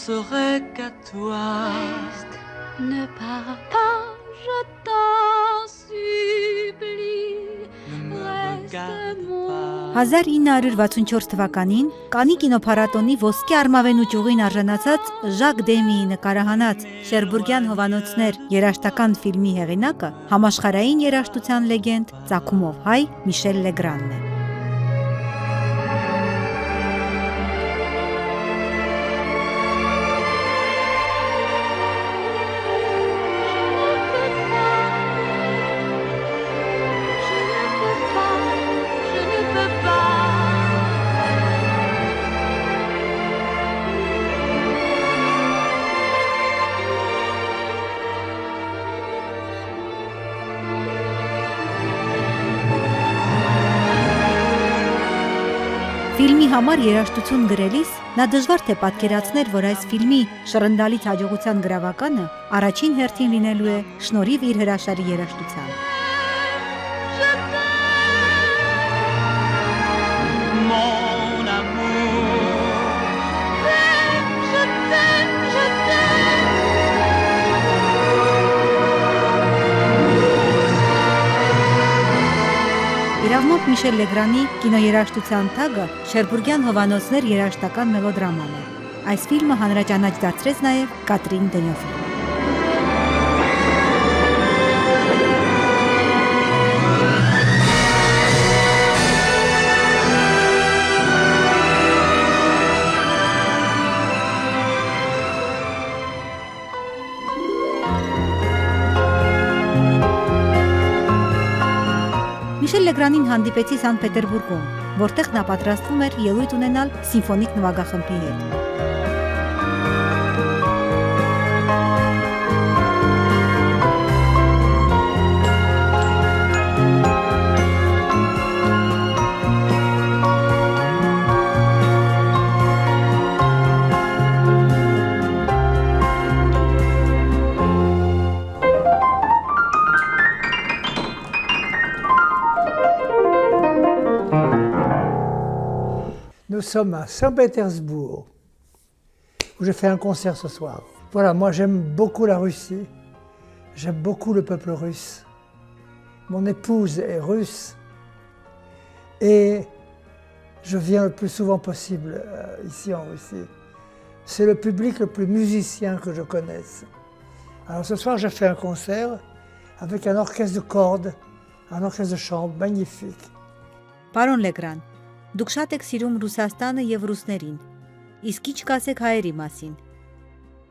penserai qu'à toi. Reste, ne pars pas, je t'en supplie. Ne me Reste regarde mon 1964 թվականին Կանի կինոփառատոնի ոսկե արմավենու ճյուղին արժանացած Ժակ Դեմիի նկարահանած Շերբուրգյան հովանոցներ երաժշտական ֆիլմի հեղինակը համաշխարհային երաժշտության լեգենդ ծագումով հայ Միշել Լեգրանն է։ Ֆիլմի համար երաժշտություն գրելիս նա դժվար թե պատկերացներ, որ այս ֆիլմի շռնդալից հաջողության գրավականը առաջին հերթին լինելու է շնորհիվ իր հրաշալի երաժշտության։ Mon amour. Իրավամբ Միշել Լեգրանի կինոերաժշտության թագը Շերբուրգյան հովանոցներ երաժշտական մելոդրաման է։ Այս ֆիլմը հանրաճանաչ դարձրեց նաև Կատրին Դենյոֆին։ Միշել Լեգրանին հանդիպեցի Սանտ Պետերբուրգում, որտեղ նա պատրաստվում էր ելույթ ունենալ սիմֆոնիկ նվագախմբի հետ։ Nous sommes à Saint-Pétersbourg, où je fais un concert ce soir. Voilà, moi j'aime beaucoup la Russie, j'aime beaucoup le peuple russe. Mon épouse est russe et je viens le plus souvent possible ici en Russie. C'est le public le plus musicien que je connaisse. Alors ce soir, je fais un concert avec un orchestre de cordes, un orchestre de chambre magnifique. Պարոն Լեգրան, դուք շատ եք սիրում Ռուսաստանը եւ ռուսներին։ Իսկ ինչ կասեք հայերի մասին։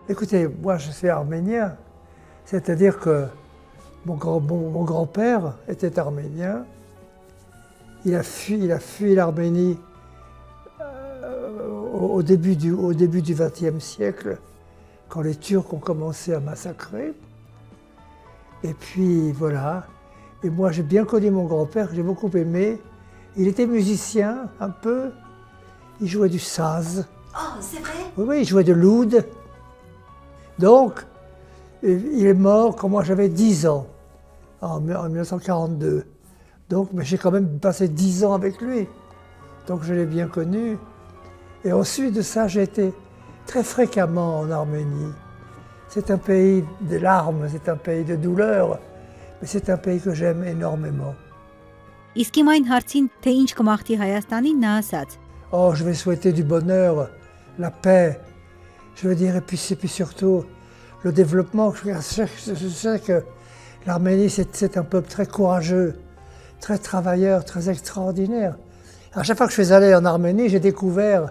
Écoutez, moi je suis arménien, c'est-à-dire que mon grand-père était arménien. Il a fui l'Arménie au début du XXe siècle, quand les Turcs ont commencé à massacrer. Et puis voilà. Et moi j'ai bien connu mon grand-père, que j'ai beaucoup aimé. Il était musicien un peu. Il jouait du saz. Oh, c'est vrai? Oui, il jouait de l'oud. Donc, il est mort quand moi j'avais 10 ans, en 1942. Donc, mais j'ai quand même passé 10 ans avec lui. Donc, je l'ai bien connu. Et ensuite de ça, j'ai été très fréquemment en Arménie. C'est un pays de larmes, c'est un pays de douleur, mais c'est un pays que j'aime énormément. Իսկ իմ այն հարցին, թե ինչ կմաղթի Հայաստանին, նա ասաց. Oh, je vais souhaiter du bonheur, la paix, je veux dire, et puis surtout le développement. Je sais que l'Arménie, c'est un peuple très courageux, très travailleur, très extraordinaire. À chaque fois que je suis allé en Arménie, j'ai découvert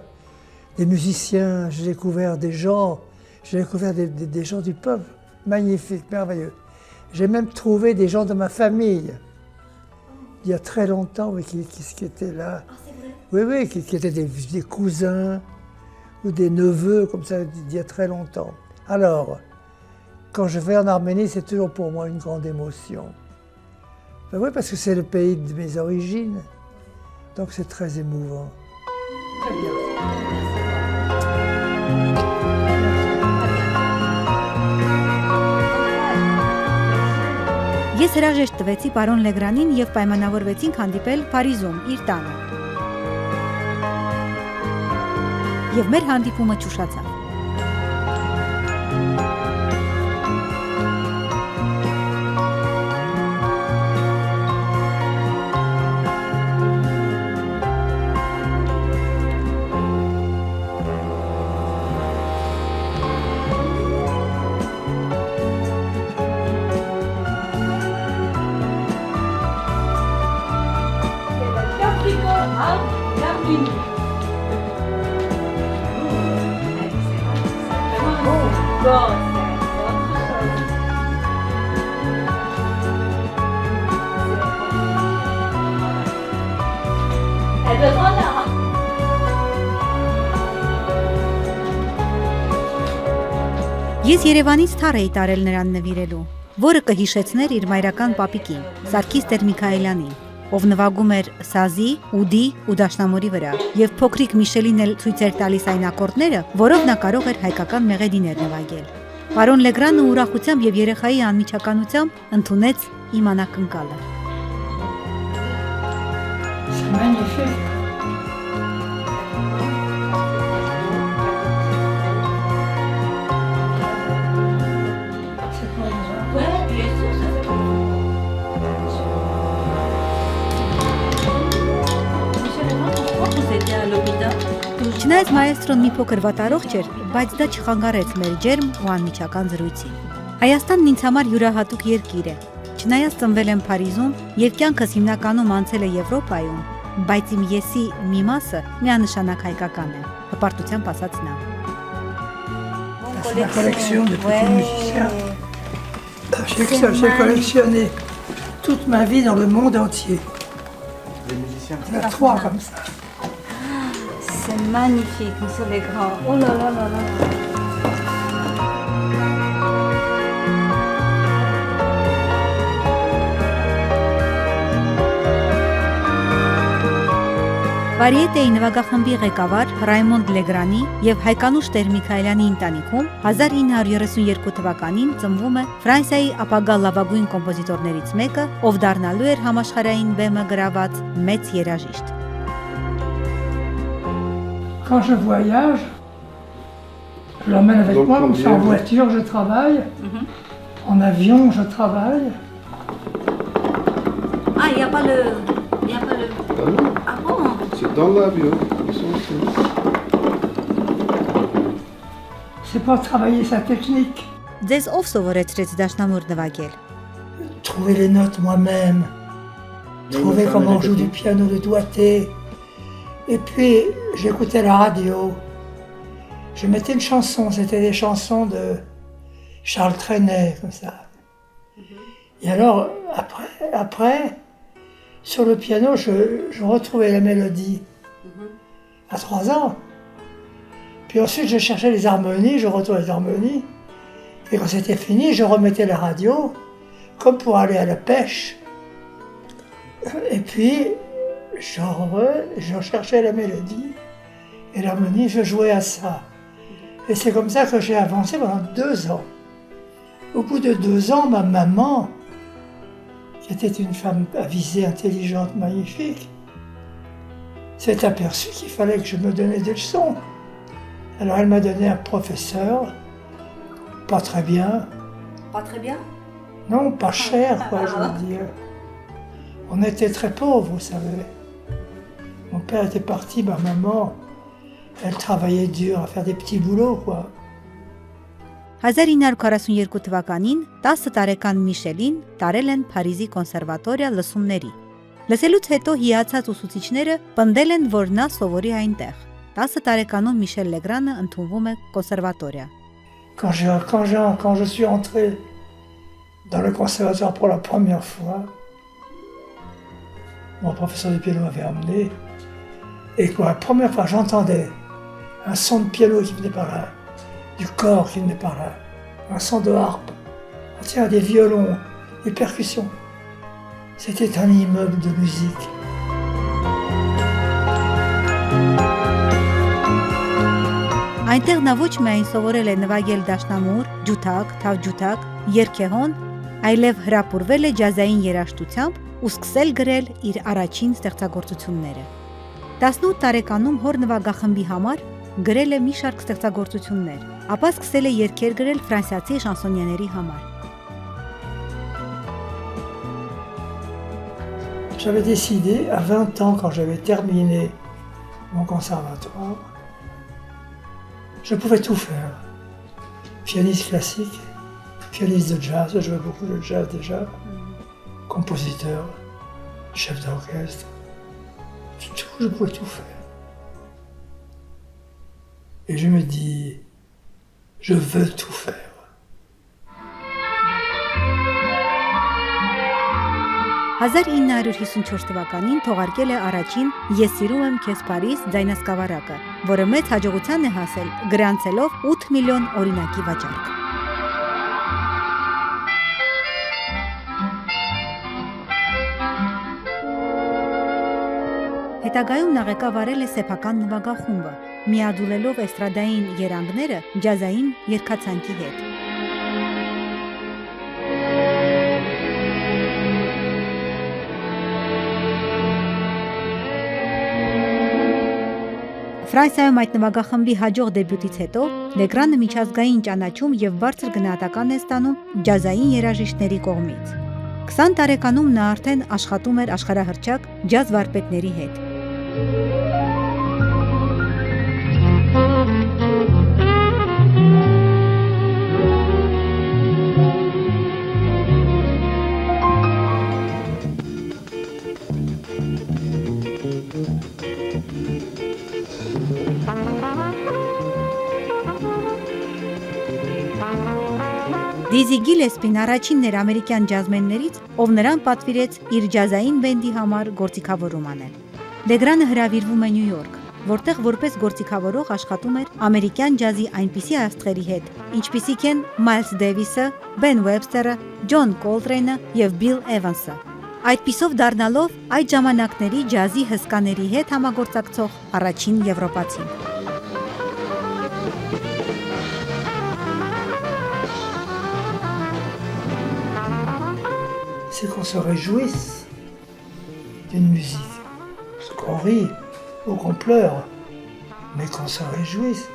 des musiciens, j'ai découvert des gens, j'ai découvert des gens du peuple, magnifiques, merveilleux. J'ai même trouvé des gens de ma famille, il y a très longtemps, oui, qui étaient là. Ah, c'est vrai? Oui, qui étaient des cousins ou des neveux, comme ça, il y a très longtemps. Alors, quand je vais en Arménie, c'est toujours pour moi une grande émotion. Ben oui, parce que c'est le pays de mes origines, donc c'est très émouvant. Très bien. Ես հրաժեշտ տվեցի պարոն Լեգրանին եւ պայմանավորվեցինք հանդիպել Փարիզում, իր տանը։ Եվ մեր հանդիպումը ճուշացավ։ Ես Երևանից թառ էի տարել նրան նվիրելու, որը կհիշեցներ իր մայրական պապիկին, Սարգիս Տեր-Միքայելյանին, ով նվագում էր սազի, ուդի ու դաշնամուրի վրա, եւ փոքրիկ Միշելին էլ ցույց էր տալիս այն ակորդները, որով նա կարող էր հայկական մեղեդիներ նվագել։ Պարոն Լեգրանը ուրախությամբ եւ երեխայի անմիջականությամբ ընդունեց իմ անակնկալը։ C'est magnifique. Չնայած մայեստրոն մի փոքր վատառողջ էր, բայց դա չխանգարեց մեր ջերմ ու անմիջական զրույցին։ Հայաստանն ինձ համար յուրահատուկ երկիր է։ Չնայած ծնվել եմ Փարիզում եւ կյանքս հիմնականում անցել է Եվրոպայում, բայց իմ եսի մի մասը միանշանակ հայկական է, հպարտությամբ ասաց նա։ C'est la collection de petits musiciens. J'ai collectionné toute ma vie dans le monde entier. Les musiciens. Il y en a 3 comme ça. C'est magnifique, monsieur Legrand. Oh là là là là. Վարիետեի նվագախմբի ղեկավար Ռայմոնդ Լեգրանի եւ Հայկանուշ Տեր-Միքայելյանի ընտանիքում 1932 թվականին ծնվում է Ֆրանսիայի ապագա լավագույն կոմպոզիտորներից մեկը, ով դառնալու էր համաշխարհային բեմը գրաված մեծ երաժիշտ։ Quand je voyage, je l'emmène avec moi, comme ça en voiture je travaille, en avion je travaille. Ah, il n'y a pas le... Ah non, Ah bon? c'est dans l'avion. Ils sont ici. C'est pas travailler sa technique, Ձեզ ով սովորեցրեց դաշնամուր նվագել։ trouver les notes moi-même, trouver comment on joue du piano de doigté. Et puis j'écoutais la radio, je mettais une chanson, c'était des chansons de Charles Trenet, comme ça. Et alors après sur le piano, je retrouvais la mélodie à 3 ans. Puis ensuite, je cherchais les harmonies, je retrouvais les harmonies. Et quand c'était fini, je remettais la radio, comme pour aller à la pêche. Et puis, je cherchais la mélodie et l'harmonie, je jouais à ça. Et c'est comme ça que j'ai avancé pendant 2 ans. Au bout de 2 ans, ma maman, qui était une femme avisée, intelligente, magnifique, s'est aperçue qu'il fallait que je me donnais des leçons. Alors elle m'a donné un professeur, pas très bien. Pas très bien? Non, pas cher, quoi, je veux dire. On était très pauvres, vous savez. Mon père était parti, ma maman, elle travaillait dur à faire des petits boulots, quoi. 1942 թվականին 10 տարեկան Միշելին տարել են Փարիզի կոնսերվատորիա լսումների։ Լսելուց հետո հիացած ուսուցիչները պնդել են, որ նա սովորի այնտեղ։ 10 տարեկանում Միշել Լեգրանը ընդունվում է կոնսերվատորիա։ Quand je suis entré dans le conservatoire pour la première fois, mon professeur de piano m'avait emmené, et pour la première fois j'entendais un son de piano qui venait par là, du corps qui venait par là, un son de harpe, tiens, des violons, des percussions. C'était un immeuble de musique. Այնտեղ նա ոչ միայն սովորել է նվագել դաշնամուր, ջութակ, թավջութակ, երգեհոն, այլև հրապուրվել է ջազային երաժշտությամբ ու սկսել գրել իր առաջին ստեղծագործությունները։ 18 տարեկանում հոր նվագախմբի համար գրել է մի շարք ստեղծագործություններ, ապա սկսել է երգեր գրել ֆրանսիացի շանսոնիեների համար։ J'avais décidé, à 20 ans, quand j'avais terminé mon conservatoire, je pouvais tout faire. Pianiste classique, pianiste de jazz, je jouais beaucoup de jazz déjà, compositeur, chef d'orchestre, je pouvais tout faire. Et je me dis, je veux tout faire. «1954 թվականին թողարկել է առաջին «Ես սիրում եմ քեզ Փարիզ» ձայնասկավառակը, որը մեծ հաջողության է հասել, գրանցելով 8 միլիոն օրինակի վաճառք։ Հետագայում նա ղեկավարել է սեփական նվագախումբը, միաձուլելով էստրադային երանգները ջազային երգացանկի հետ։ Ֆրանսիայում այդ նվագախմբի հաջող դեբյուտից հետո Լեգրանը միջազգային ճանաչում եւ բարձր գնահատական է ստանում ջազային երաժիշտների կողմից։ 20 տարեկանում նա արդեն աշխատում էր աշխարհահռչակ ջազ վարպետների հետ։ Դիզի Գիլեսպին առաջինն էր ամերիկյան ջազմեններից, ով նրան պատվիրեց իր ջազային բենդի համար գործիքավորում անել։ Լեգրանը հրավիրվում է Նյու Յորք, որտեղ որպես գործիքավորող աշխատում էր ամերիկյան ջազի այնպիսի աստղերի հետ, ինչպիսիք են Մայլս Դեվիսը, Բեն Ուեբստերը, Ջոն Կոլտրեյնը եւ Բիլ Էվանսը։ Այդպիսով դառնալով այդ ժամանակների ջազի հսկաների հետ համագործակցող առաջին եվրոպացին։ C'est qu'on se réjouisse d'une musique. Parce qu'on rit ou qu'on pleure, mais qu'on se réjouisse.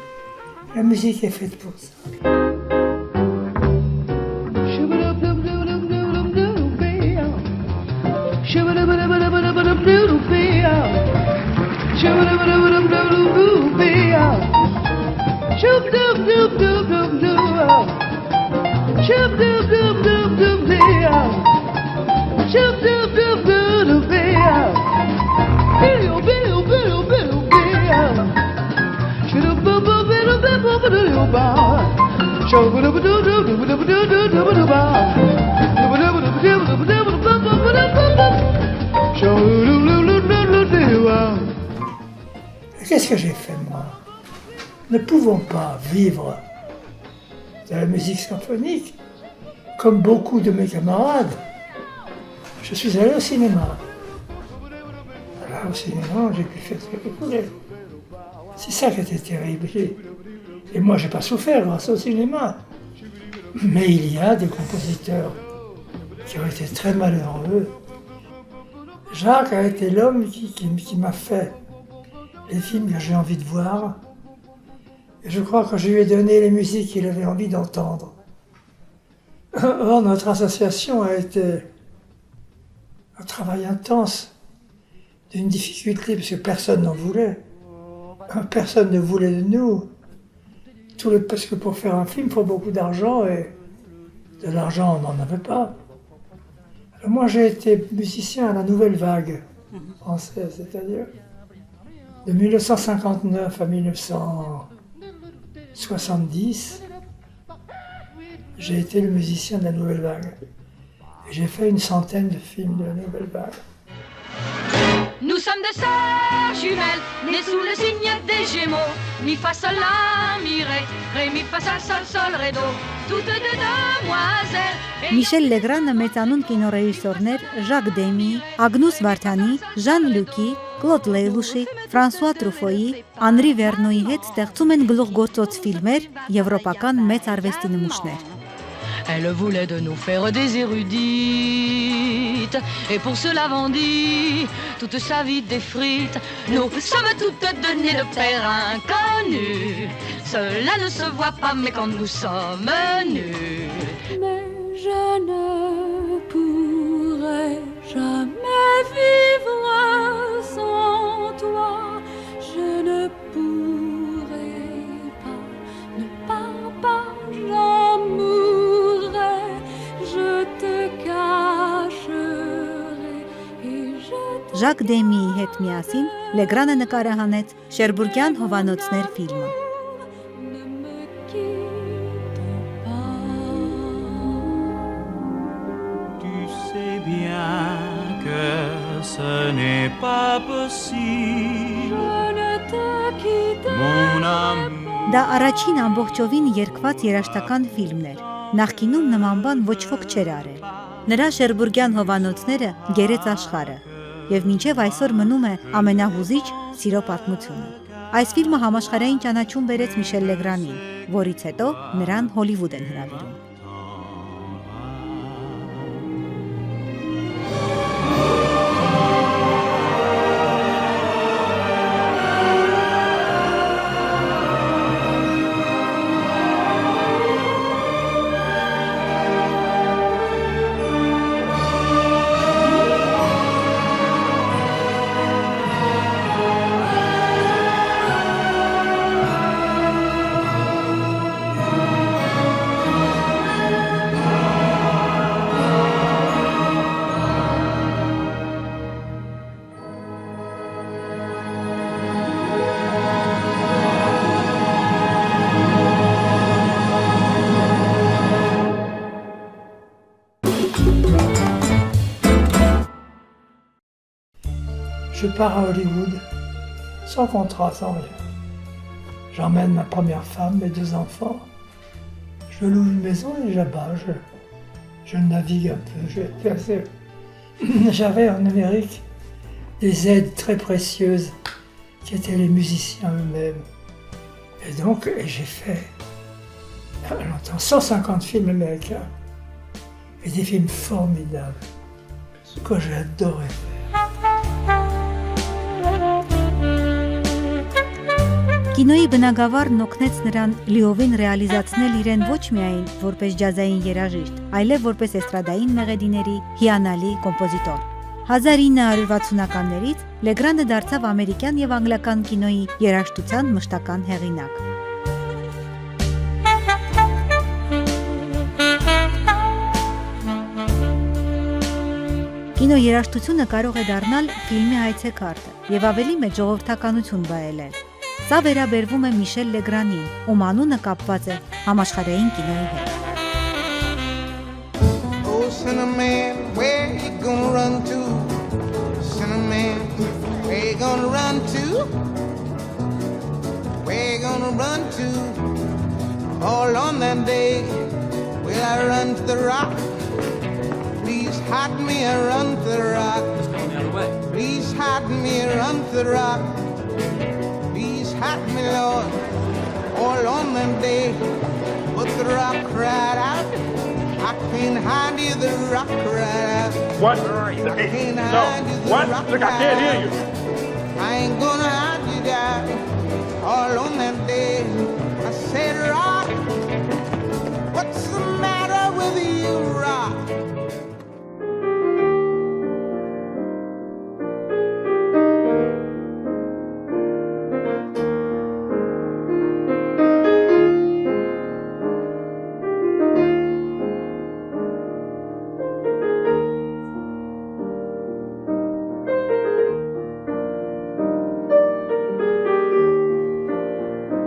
La musique est faite pour ça. Qu'est-ce que j'ai fait moi? Ne pouvons pas vivre de la musique symphonique comme beaucoup de mes camarades. Je suis allé au cinéma. Là, au cinéma, j'ai pu faire ce que je voulais. C'est ça qui était terrible. Et moi, j'ai pas souffert grâce au cinéma. Mais il y a des compositeurs qui ont été très malheureux. Jacques a été l'homme qui m'a fait les films que j'ai envie de voir. Et je crois que je lui ai donné les musiques qu'il avait envie d'entendre. Or, notre association a été un travail intense, d'une difficulté, parce que personne n'en voulait. Personne ne voulait de nous. Parce que pour faire un film, il faut beaucoup d'argent, et de l'argent, on n'en avait pas. Alors moi, j'ai été musicien à la Nouvelle Vague française, c'est-à-dire de 1959 à 1970, j'ai été le musicien de la Nouvelle Vague. Et j'ai fait une centaine de films de la Nouvelle Vague. Nous sommes deux sœurs jumelles, nées sous le signe des Gémeaux. Mi fa sol la mi ré mi fa sol sol ré do. Toutes deux demoiselles. Միշել Լեգրանը մեծանուն կինոռեժիսորներ Ժակ Դեմի, Ագնուս Վարդանի, Ժան Լյուկի, Կլոդ Լեյլուշի, Ֆրանսուଆ Տրուֆոյի, Անրի Վերնոյի հետ ստեղծում են գլուխգործոց ֆիլմեր, եվրոպական մեծ արվեստի նմուշներ։ Elle voulait de nous faire des érudites. Et pour cela vendit toute sa vie des frites. Nous sommes toutes données de père inconnu. Cela ne se voit pas, mais quand nous sommes nus. Mais je ne pourrai jamais vivre sans toi. Je ne pourrai pas, ne pars pas, j'en mourrai. Je te cacherai et je te... Ժակ Դեմիի հետ միասին Լեգրանը նկարահանեց Շերբուրգյան հովանոցներ ֆիլմը։ Ne me quitte pas. Tu sais bien que ce n'est pas possible, Je ne te quitterai mon amour. Դա առաջին ամբողջովին երգված երաժշտական ֆիլմն էր։ Նախկինում նման բան ոչ ոք չէր արել։ Նրա Շերբուրգյան հովանոցները գերեց աշխարհը։ եւ մինչեւ այսօր մնում է ամենահուզիչ սիրո պատմությունը։ Այս ֆիլմը համաշխարհային ճանաչում բերեց Միշել Լեգրանին, որից հետո նրան Հոլիվուդ են հրավիրում։ Je pars à Hollywood, sans contrat, sans rien. J'emmène ma première femme, mes 2 enfants. Je loue une maison et là-bas, je navigue un peu. J'avais en Amérique des aides très précieuses qui étaient les musiciens eux-mêmes. Et donc, j'ai fait longtemps 150 films américains et des films formidables que j'ai adoré faire. Կինոյի բնագավառն օգնեց նրան լիովին ռեալիզացնել իրեն ոչ միայն որպես ջազային երաժիշտ, այլև որպես էստրադային մեղեդիների հիանալի կոմպոզիտոր։ 1960-ականներից Լեգրանը դարձավ ամերիկյան եւ անգլիական կինոյի երաժշտության մշտական հեղինակ։ Կինոերաժշտությունը կարող է դառնալ ֆիլմի այցեքարտը եւ ավելի մեծ ժողովրդականություն վայելել։ Սա վերաբերվում է Միշել Լեգրանին, ում անունը կապված է համաշխարհային կինոյի հետ։ Oh, Cinnamon, where you gonna run to? Cinnamon, where you gonna run to? Where you gonna run to? All on that day, will I run to the rock? Please hide me, I run to the rock. Please hide me, I run to the rock. Hide me, Lord, all on that day, but the rock cried out, I can't hide you, the rock cried out. What? I can't No. hide you, the What? rock Look, I can't hear you. I ain't gonna hide you down, all on that day. I said, rock, what's the matter with you, rock?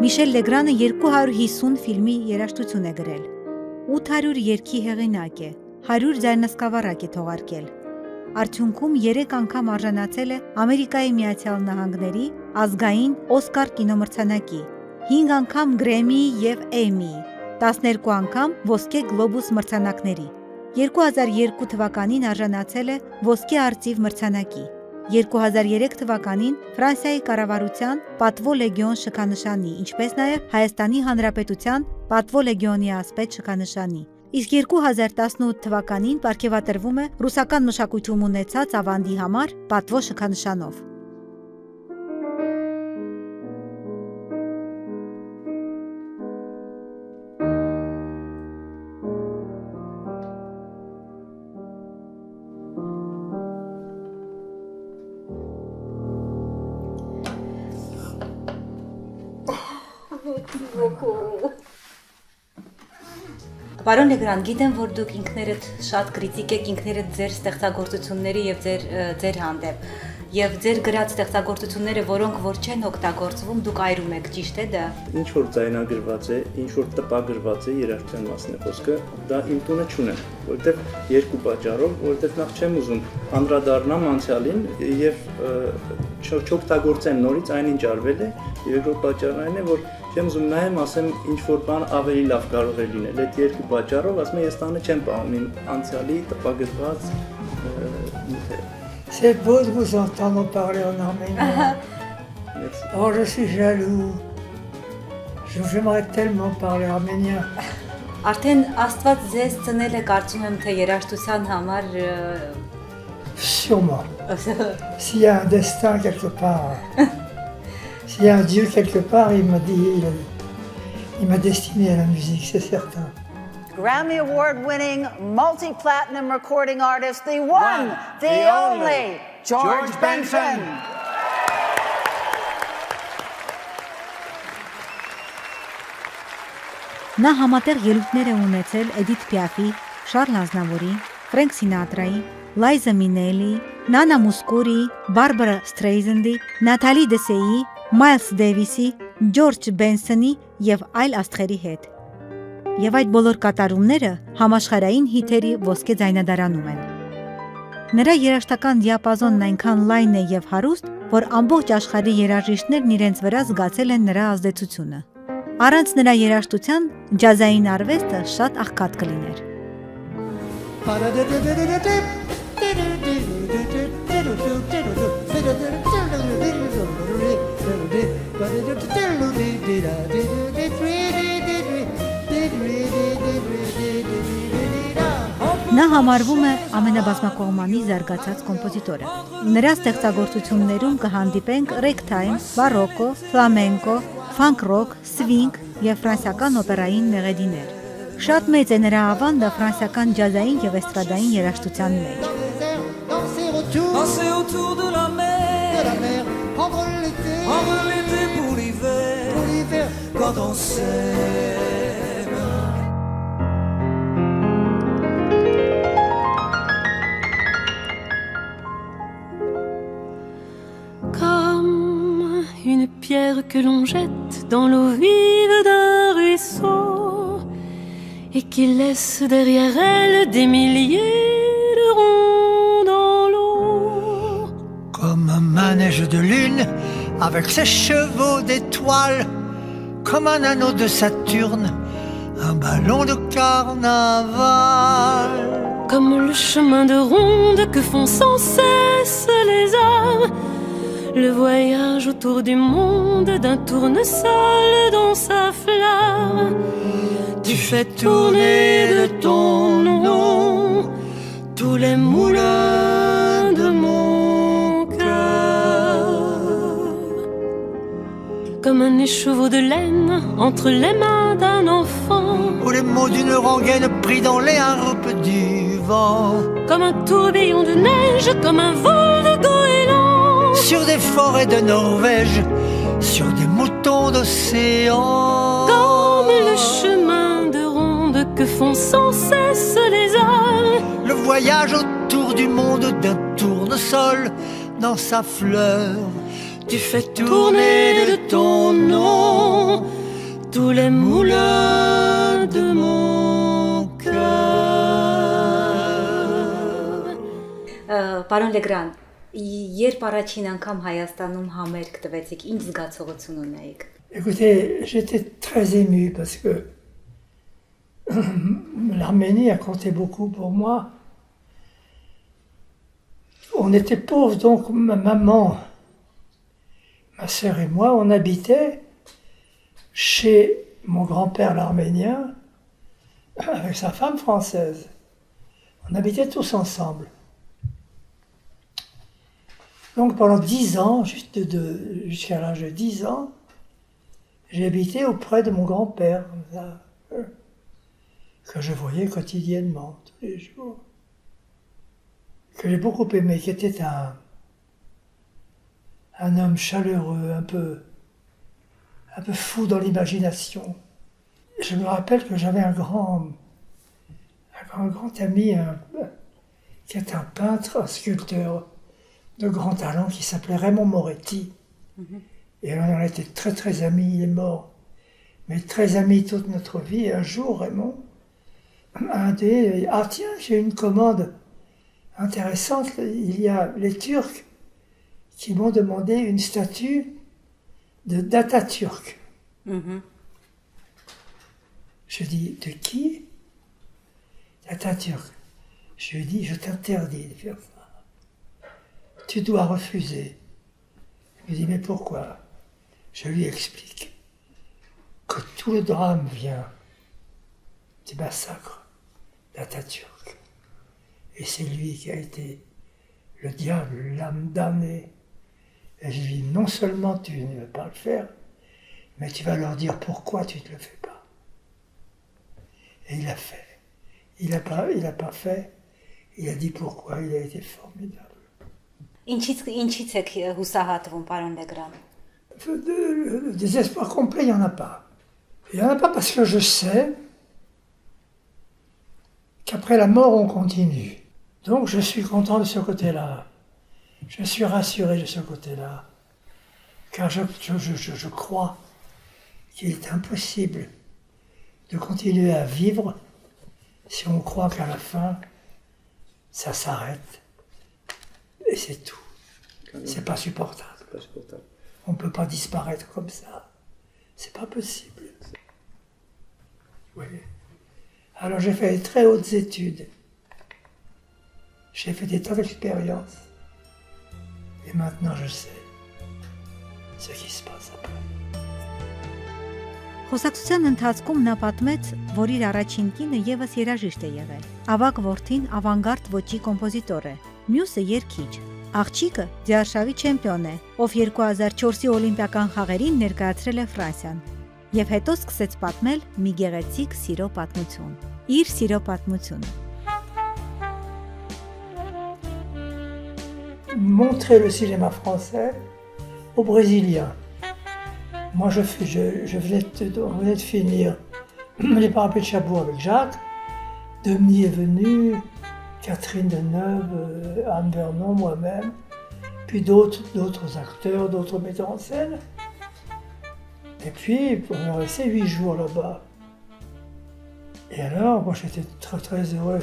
Միշել Լեգրանը 250 ֆիլմի երաժշտություն է գրել, 800 երգի հեղինակ է, 100 ձայնասկավառակ է թողարկել։ Արդյունքում 3 անգամ արժանացել է Ամերիկայի Միացյալ Նահանգների ազգային Օսկար կինոմրցանակի, 5 անգամ Գրեմի եւ Էմի, 12 անգամ Ոսկե Գլոբուս մրցանակների։ 2002 թվականին արժանացել է Ոսկե արծիվ մրցանակի։ 2003 թվականին Ֆրանսիայի կառավարության Պատվո լեգիոն շքանշանի, ինչպես նաև Հայաստանի Հանրապետության Պատվո լեգիոնի ասպետ շքանշանի։ Իսկ 2018 թվականին պարգևատրվում է ռուսական մշակույթում ունեցած ավանդի համար Պատվո շքանշանով։ Պարոն Լեգրան, գիտեմ, որ դուք ինքներդ շատ կրիտիկ եք, ինքներդ ձեր ստեղծագործությունների եւ ձեր հանդեպ, եւ ձեր գրած ստեղծագործությունները, որոնք որ չեն օգտագործվում, դուք այրում եք, ճիշտ է դա։ Ինչ որ ձայնագրված է, ինչ որ տպագրված է երաժշտության մասն է խոսքը, դա իմ տունը չունեմ, որովհետեւ երկու պատճառով, որովհետեւ նախ չեմ ուզում անդրադառնամ անցյալին եւ չօգտագործեմ նորից այն ինչ արվել է, երկրորդ պատճառն այն է, որ չեմ ուզում նայեմ, ասեմ ինչ որ բան ավելի լավ կարող է լինել։ Այդ երկու պատճառով ասում եմ, ես տանը չեմ պահում իմ անցյալի տպագրված նյութերը։ C'est beau de vous entendre parler en arménien. Merci. Oh, je suis jaloux. J'aimerais tellement parler arménien. Արդեն Աստված ձեզ ծնել է կարծում եմ թե երաժշտության համար Sûrement. S'il y a un destin quelque part, s'il y a un Dieu quelque part, il m'a destiné à la musique, c'est certain. Grammy Award-winning, multi-platinum recording artist, the one, the only, George Benson. Նա համատեղ ելույթներ է ունեցել Էդիթ Պիաֆի, Շարլ Ազնավուրի, Ֆրենք Սինատրայի, Լայզա Մինելի, Նանա Մուսկուրի, Բարբարա Ստրեյզենդի, Նաթալի Դեսեի, Մայլս Դեյվիսի, Ջորջ Բենսոնի եւ այլ աստղերի հետ։ Եվ այդ բոլոր կատարումները համաշխարհային հիթերի ոսկե ձայնադարանում են։ Նրա երաժշտական դիապազոնն այնքան լայն է եւ հարուստ, որ ամբողջ աշխարհի երաժիշտներն իրենց վրա զգացել են նրա ազդեցությունը։ Առանց նրա երաժշտության ջազային արվեստը շատ աղքատ կլիներ։ Նա համարվում է ամենաբազմակողմանի զարգացած կոմպոզիտորը։ Նրա ստեղծագործություններում կհանդիպենք ռեգթայմ, բարոկո, ֆլամենկո, ֆանկ ռոք, սվինգ եւ ֆրանսիական օպերային մեղեդիներ։ Շատ մեծ է նրա ավանդը ֆրանսիական ջազային եւ էստրադային երաժշտության մեջ։ Danser autour de la mer, prendre l'été pour l'hiver, quand on s'aime. Comme une pierre que l'on jette dans l'eau vive d'un ruisseau et qui laisse derrière elle des milliers de ronds dans l'eau. Comme un manège de lune avec ses chevaux d'étoiles, comme un anneau de Saturne, un ballon de carnaval. Comme le chemin de ronde que font sans cesse les âmes, le voyage autour du monde d'un tournesol dans sa flamme. Tu fais tourner de ton nom tous les moulins de mon cœur. Comme un écheveau de laine entre les mains d'un enfant, Ou les mots d'une rengaine pris dans les harpes du vent. comme un tourbillon de neige, comme un vol de goéland. Sur des forêts de Norvège, sur des moutons d'océan. Comme le chemin de ronde que font sans cesse les âmes. Le voyage autour du monde d'un tournesol dans sa fleur. Tu fais tourner de ton nom tous les moulins de mon cœur. Պարոն Լեգրան, երբ առաջին անգամ Հայաստանում համերգ տվեցիք, ինչ զգացողություն ունեիք։ Écoutez, j'étais très ému parce que l'Arménie a compté beaucoup pour moi. On était pauvres, donc ma maman, ma sœur et moi, on habitait chez mon grand-père l'arménien avec sa femme française. On habitait tous ensemble. Donc pendant 10 ans, jusqu'à l'âge de 10 ans, j'ai habité auprès de mon grand-père, que je voyais quotidiennement, tous les jours, que j'ai beaucoup aimé, qui était un homme chaleureux, un peu fou dans l'imagination. Je me rappelle que j'avais un grand ami, qui est un peintre, un sculpteur de grand talent, qui s'appelait Raymond Moretti. Et on était très très amis, il est mort, mais très amis toute notre vie. Et un jour, Raymond, ah tiens, j'ai une commande intéressante, il y a les Turcs qui m'ont demandé une statue d'Atatürk. Je dis, de qui? D'Atatürk. Je lui dis, je t'interdis de faire ça. tu dois refuser. Il me dit, mais pourquoi? Je lui explique que tout le drame vient du massacre d'Atatürk. Et c'est lui qui a été le diable, l'âme damnée. Et je lui dis, non seulement tu ne veux pas le faire, mais tu vas leur dire pourquoi tu ne le fais pas. Et il a fait. Il n'a pas fait. Il a dit pourquoi. Il a été formidable. Ինչից եք հուսահատվում, պարոն Լեգրան? Le désespoir complet, il n'y en a pas. Il n'y en a pas parce que je sais qu'après la mort, on continue. Donc je suis content de ce côté-là. Je suis rassuré de ce côté-là. Car je crois qu'il est impossible de continuer à vivre si on croit qu'à la fin, ça s'arrête. Et c'est tout. C'est pas supportable. On ne peut pas disparaître comme ça. C'est pas possible. Oui. Alors j'ai fait de très hautes études. J'ai fait des tas d'expériences. Et maintenant je sais ce qui se passe après. Խոսակցության ընթացքում նա պատմեց, որ իր առաջին կինը եւս երաժիշտ է եղել։ Ավագ որդին ավանգարդ ոճի կոմպոզիտոր է, մյուսը երգիչ։ Աղջիկը ձիարշավի չեմպիոն է, ով 2004-ի օլիմպիական խաղերին ներկայացրել է Ֆրանսիան։ Եվ հետո սկսեց պատմել մի գեղեցիկ սիրո պատմություն։ Իր սիրո պատմությունը։ Montrer le cinéma français aux Brésiliens. Moi, on venait de finir Les Parapets de Cherbourg avec Jacques. Demi est venu, Catherine Deneuve, Anne Vernon, moi-même, puis d'autres acteurs, d'autres metteurs en scène. Et puis, on est resté 8 jours là-bas. Et alors, moi, j'étais très très heureux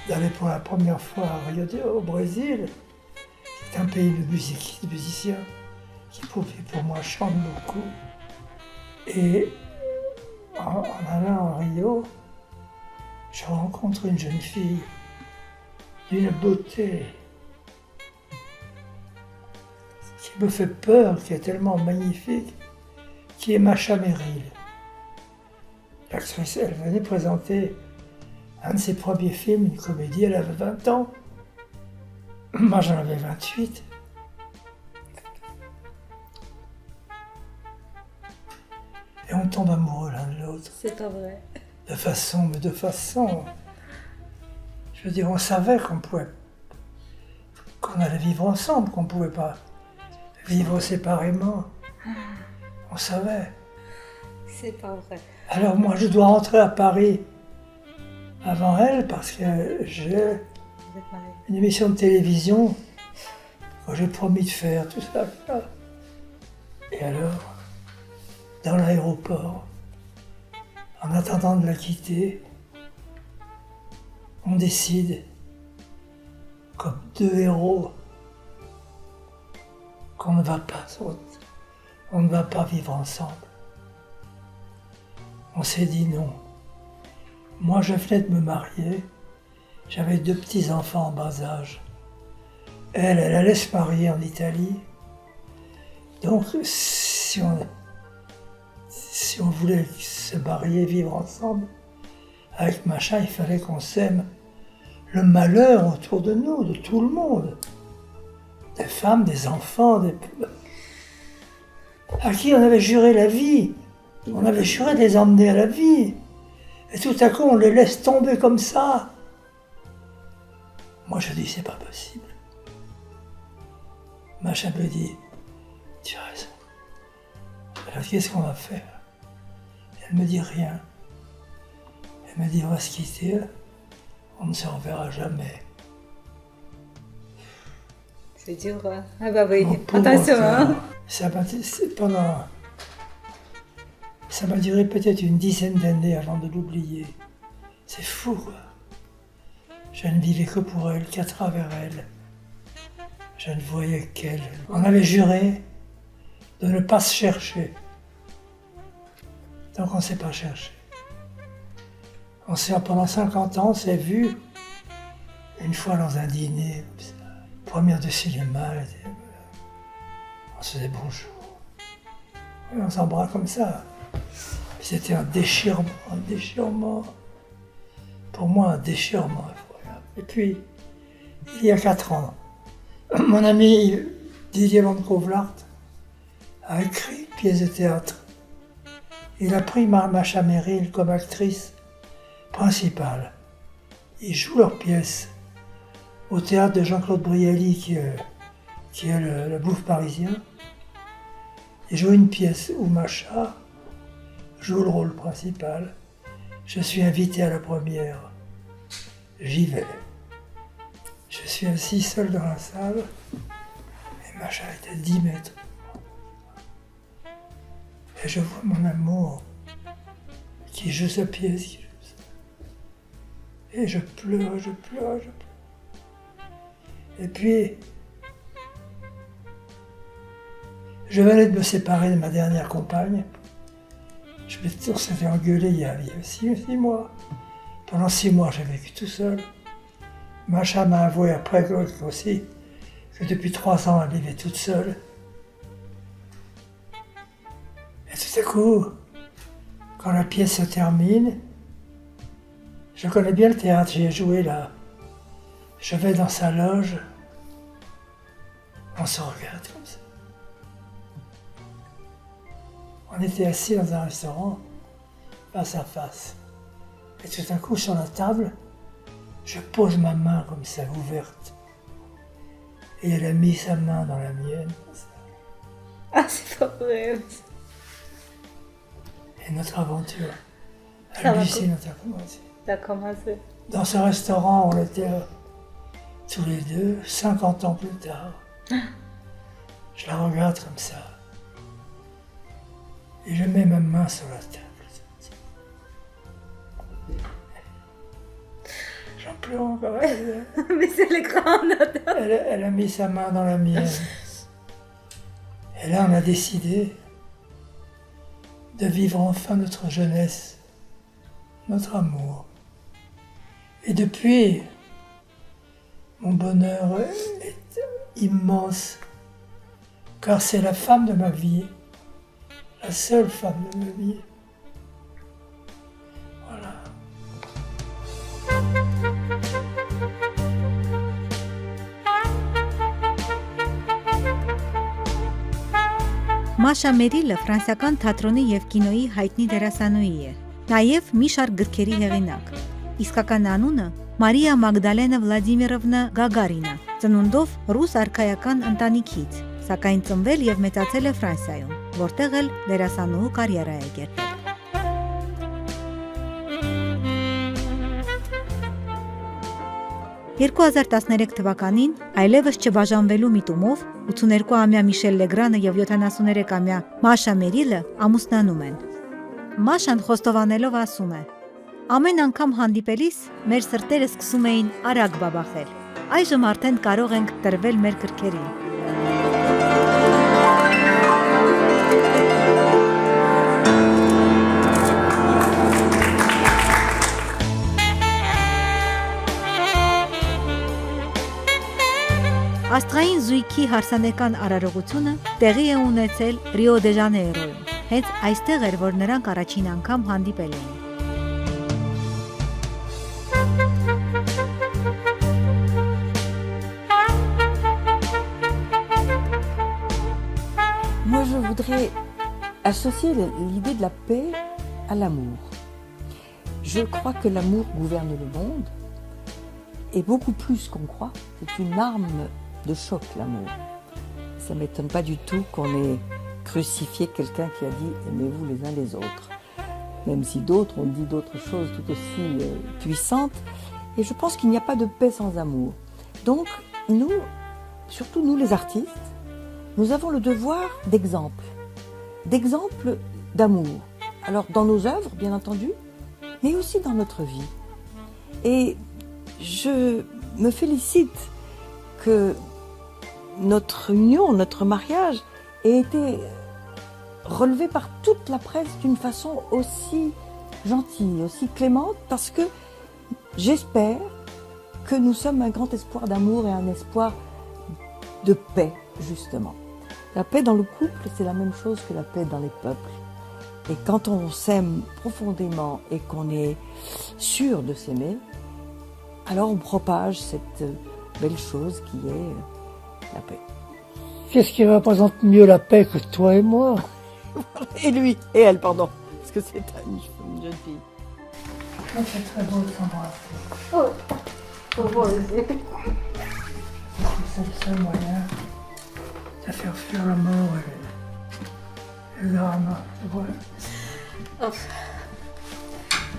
d'aller pour la première fois à Rio au Brésil. C'est un pays de musiciens qui, pour moi, chantent beaucoup. Et en allant à Rio, je rencontre une jeune fille d'une beauté qui me fait peur, qui est tellement magnifique, qui est Macha Merrill. L'actrice, elle venait présenter un de ses premiers films, une comédie, elle avait 20 ans. Moi, j'en avais 28. Et on tombe amoureux l'un de l'autre. C'est pas vrai. De façon. Je veux dire, on savait qu'on allait vivre ensemble, qu'on ne pouvait pas vivre séparément. On savait. C'est pas vrai. Alors moi, je dois rentrer à Paris avant elle parce que j'ai une émission de télévision que j'ai promis de faire, tout ça. Et alors, dans l'aéroport, en attendant de la quitter, on décide, comme deux héros, qu'on ne va pas vivre ensemble. On s'est dit non. Moi, je venais de me marier, j'avais 2 petits-enfants en bas âge. Elle allait se marier en Italie. Donc, si on voulait se marier, vivre ensemble, avec Macha, il fallait qu'on sème le malheur autour de nous, de tout le monde. Des femmes, des enfants, à qui on avait juré la vie. On avait juré de les emmener à la vie. Et tout à coup, on les laisse tomber comme ça. Moi, je dis, c'est pas possible. Macha me dit, tu as raison. Alors, qu'est-ce qu'on va faire? Elle me dit rien. Elle me dit, on va se quitter, on ne se reverra jamais. C'est dur, hein? Ah bah oui, attention, hein? Ça m'a duré peut-être une dizaine d'années avant de l'oublier. C'est fou, quoi. Je ne vivais que pour elle, qu'à travers elle. Je ne voyais qu'elle. On avait juré de ne pas se chercher. Donc on ne s'est pas cherché. Pendant 50 ans, on s'est vu une fois dans un dîner, première du cinéma, on se disait bonjour. Et on s'embrasse comme ça. C'était un déchirement. Pour moi, un déchirement incroyable. Et puis, il y a 4 ans, mon ami Didier Van Couvlart a écrit une pièce de théâtre. Il a pris Macha Merrill comme actrice principale. Ils jouent leur pièce au théâtre de Jean-Claude Brialy, qui est le Bouffe parisien. Ils jouent une pièce où Macha joue le rôle principal. Je suis invité à la première. J'y vais. Je suis assis seul dans la salle et Macha était à 10 mètres. Et je vois mon amour qui joue sa pièce. Et je pleure. Et puis, je venais de me séparer de ma dernière compagne. On s'était engueulé il y a 6 mois. Pendant 6 mois, j'ai vécu tout seul. Macha m'a avoué après aussi que depuis 3 ans, elle vivait toute seule. Et tout à coup, quand la pièce se termine, je connais bien le théâtre, j'y ai joué là. Je vais dans sa loge, on se regarde comme ça. On était assis dans un restaurant, face à face. Et tout à coup, sur la table, je pose ma main comme ça, ouverte. Et elle a mis sa main dans la mienne. Comme ça. Ah, c'est pas vrai. Et notre aventure, hallucinante a commencé. Ça a commencé. Dans ce restaurant, on était tous les deux, 50 ans plus tard. Je la regarde comme ça. Et je mets ma main sur la table. J'en pleure encore. Mais c'est l'écran. Elle a mis sa main dans la mienne. Et là, on a décidé de vivre enfin notre jeunesse, notre amour. Et depuis, mon bonheur est immense, car c'est la femme de ma vie, la seule femme de ma vie. Voilà. Մաշա Մերիլը ֆրանսիական թատրոնի եւ կինոյի հայտնի դերասանուհի է, նաեւ մի շարք գրքերի հեղինակ։ Իսկական անունը Մարիա Մագդալենա Վլադիմիրովնա Գագարինա, ծնունդով ռուս արքայական ընտանիքից, սակայն ծնվել եւ մեծացել է Ֆրանսիայում, որտեղ էլ դերասանուհու կարիերա է կերտել։ 2013 թվականին այլևս չբաժանվելու միտումով 82-ամյա Միշել Լեգրանը եւ 73-ամյա Մաշա Մերիլը ամուսնանում են։ Մաշան խոստովանելով ասում է. Ամեն անգամ հանդիպելիս մեր սրտերը սկսում էին արագ բաբախել։ Այժմ արդեն կարող ենք տրվել մեր գրքերին։ Աստղային զույգի հարսանեկան արարողությունը տեղի է ունեցել Ռիո դե Ժանեյրոյում։ Հենց այստեղ էր, որ նրանք առաջին անգամ հանդիպել էին։ Moi, je voudrais associer l'idée de la paix à l'amour. Je crois que l'amour gouverne le monde, et beaucoup plus qu'on croit. C'est une arme de choc, l'amour. Ça ne m'étonne pas du tout qu'on ait crucifié quelqu'un qui a dit « aimez-vous les uns les autres ». Même si d'autres ont dit d'autres choses tout aussi puissantes. Et je pense qu'il n'y a pas de paix sans amour. Donc, nous, surtout nous les artistes, nous avons le devoir d'exemple d'amour. Alors, dans nos œuvres, bien entendu, mais aussi dans notre vie. Et je me félicite que notre union, notre mariage ait été relevé par toute la presse d'une façon aussi gentille, aussi clémente, parce que j'espère que nous sommes un grand espoir d'amour et un espoir de paix, justement. La paix dans le couple, c'est la même chose que la paix dans les peuples. Et quand on s'aime profondément et qu'on est sûr de s'aimer, alors on propage cette belle chose qui est la paix. Qu'est-ce qui représente mieux la paix que toi et moi? Et lui, et elle, pardon, parce que c'est une jeune fille. C'est très beau de s'embrasser. Oh, pour vous aussi. C'est le seul moyen de faire fuir la mort et le drame. Voilà. Oh.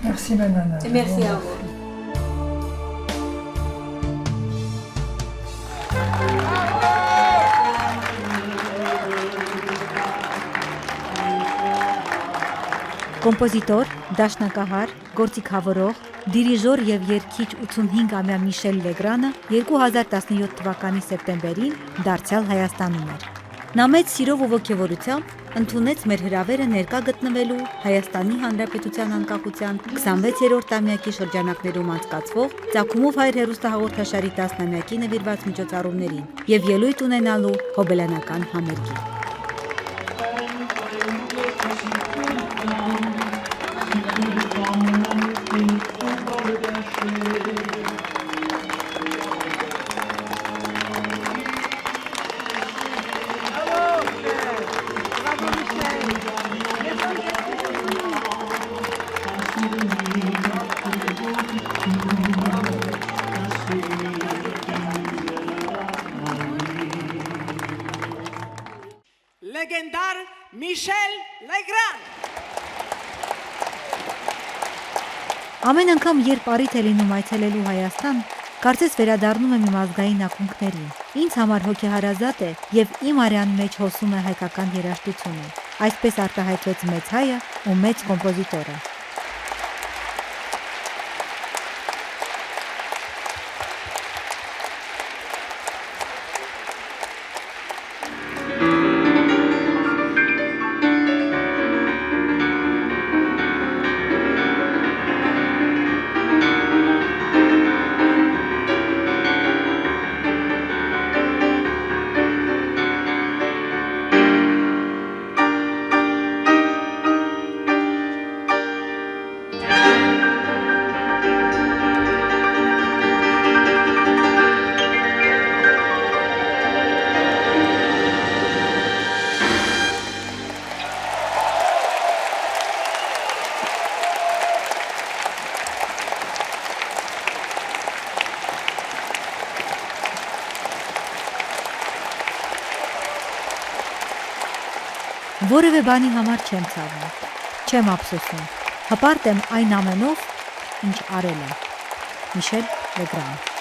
Merci ma nana. Et merci à vous. Կոմպոզիտոր, դաշնակահար, գործիքավորող, դիրիժոր եւ երգիչ 85-ամյա Միշել Լեգրանը 2017 թվականի սեպտեմբերին դարձյալ Հայաստանում էր։ Նա մեծ սիրով ու ոգևորությամբ ընդունեց մեր հրավերը ներկա գտնվելու Հայաստանի Հանրապետության անկախության 26-րդ տարեկան շրջանակներում անցկացվող Ծագումով հայր հեռուստահաղորդաշարի 10-ամյակի նվիրված միջոցառումներին եւ ելույթ ունենալու հոբելյանական համերգի։ Legendar Michel Legrand. Ամեն անգամ, երբ առիթ է լինում այցելելու Հայաստան, կարծես վերադառնում եմ իմ ազգային ակունքներին։ Ինձ համար հոգեհարազատ է եւ իմ արյան մեջ հոսում է հայկական երաժշտությունը։ Այսպես արտահայտվեց մեծ հայը ու մեծ կոմպոզիտորը։ Որևէ բանի համար չեմ ցավում, չեմ ափսոսում, հպարտ եմ այն ամենով, ինչ արել եմ։ Միշել Լեգրան